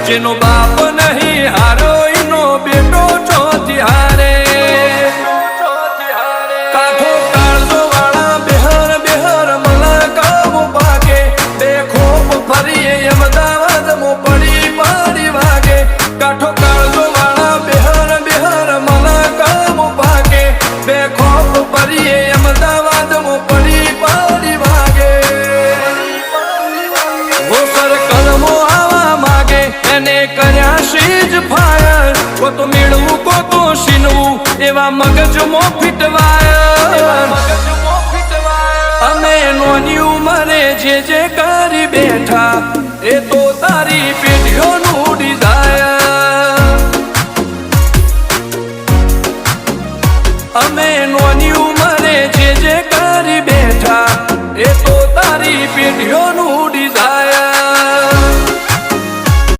જેનો બાપ નહીં હારો એનો બેટો ચોથી હારે કાઠો કાળજો વાળા બેહર બેહર મલકાવ ભાગે બે ખોપ ફરીએ અમદાવાદ મો પડી પડી વાગે કાઠો કાળજો વાળા બેહર બેહર મલકાવ ભાગે બે ખોપ ફરીએ અમદાવાદ મો પડી પડી વાગે વો સર્કલ મો આવા માગે એને કર્યા શીજ ફાયર કો તો મેળવું કો તો શીનવું એવા મગજમાં ફિટવાય અમે નોની ઉંમરે જે કરી બેઠા એ તો